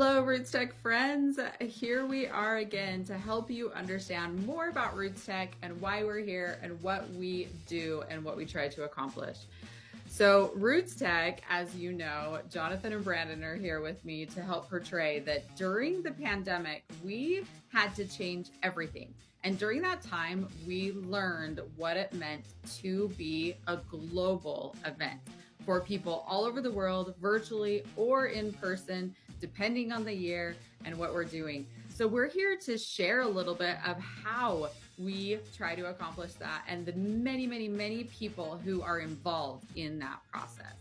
Hello, RootsTech friends. Here we are again to help you understand more about RootsTech and why we're here and what we do and what we try to accomplish. So RootsTech, as you know, Jonathan and Brandon are here with me to help portray that during the pandemic, we had to change everything. And during that time, we learned what it meant to be a global event for people all over the world, virtually or in person, depending on the year and what we're doing. So we're here to share a little bit of how we try to accomplish that and the many, many, many people who are involved in that process.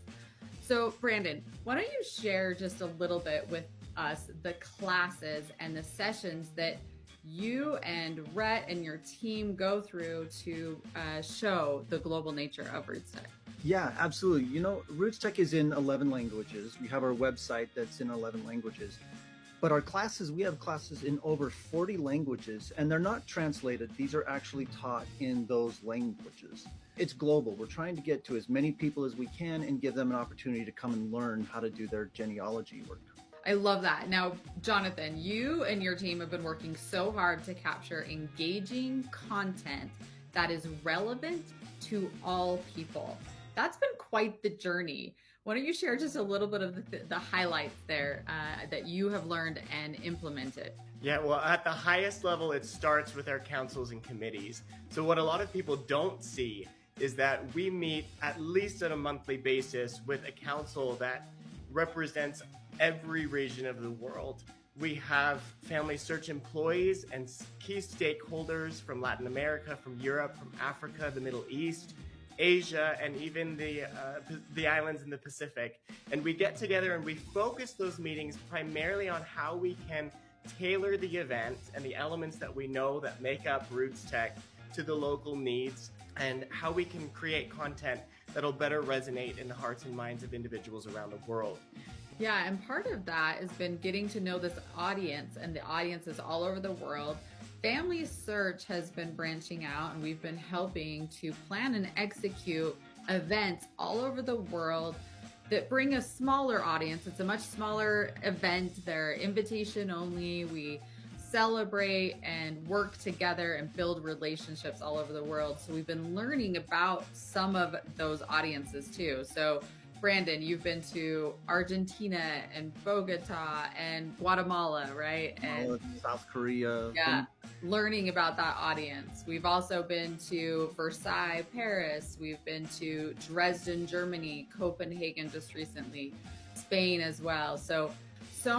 So Brandon, why don't you share just a little bit with us the classes and the sessions that you and Rhett and your team go through to show the global nature of RootsTech? Yeah, absolutely. You know, RootsTech is in 11 languages. We have our website that's in 11 languages. But our classes, we have classes in over 40 languages, and they're not translated. These are actually taught in those languages. It's global. We're trying to get to as many people as we can and give them an opportunity to come and learn how to do their genealogy work. I love that. Now, Jonathan, you and your team have been working so hard to capture engaging content that is relevant to all people. That's been quite the journey. Why don't you share just a little bit of the highlights there that you have learned and implemented? Yeah, well, at the highest level, it starts with our councils and committees. So what a lot of people don't see is that we meet at least on a monthly basis with a council that represents every region of the world. We have Family Search employees and key stakeholders from Latin America, from Europe, from Africa, the Middle East, Asia, and even the islands in the Pacific. And we get together and we focus those meetings primarily on how we can tailor the event and the elements that we know that make up RootsTech to the local needs, and how we can create content that'll better resonate in the hearts and minds of individuals around the world. Yeah, and part of that has been getting to know this audience, and the audience is all over the world. Family Search has been branching out, and we've been helping to plan and execute events all over the world that bring a smaller audience. It's a much smaller event. They're invitation only. We celebrate and work together and build relationships all over the world. So we've been learning about some of those audiences too. So Brandon, you've been to Argentina and Bogota and Guatemala, right? And South Korea. Yeah, learning about that audience. We've also been to Versailles, Paris. We've been to Dresden, Germany, Copenhagen just recently, Spain as well. So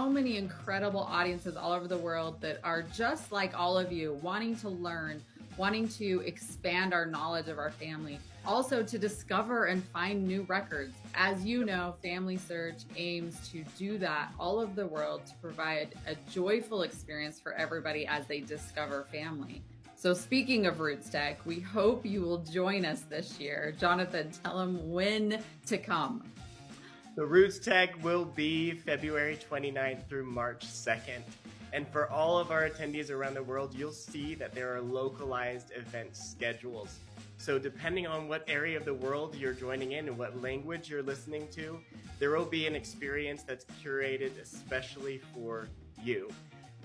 many incredible audiences all over the world that are just like all of you, wanting to learn, wanting to expand our knowledge of our family, also to discover and find new records. As you know, Family Search aims to do that all over the world to provide a joyful experience for everybody as they discover family. So speaking of RootsTech, we hope you will join us this year. Jonathan, tell them when to come. The RootsTech will be February 29th through March 2nd. And for all of our attendees around the world, you'll see that there are localized event schedules. So depending on what area of the world you're joining in and what language you're listening to, there will be an experience that's curated especially for you.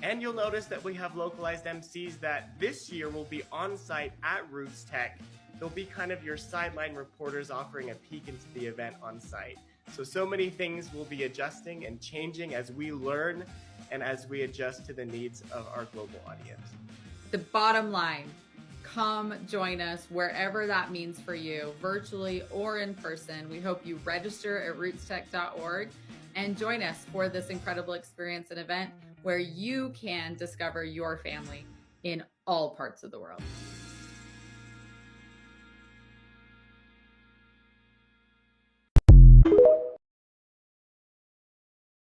And you'll notice that we have localized MCs that this year will be on site at RootsTech. They'll be kind of your sideline reporters offering a peek into the event on site. So many things will be adjusting and changing as we learn and as we adjust to the needs of our global audience. The bottom line, come join us wherever that means for you, virtually or in person. We hope you register at rootstech.org and join us for this incredible experience and event where you can discover your family in all parts of the world.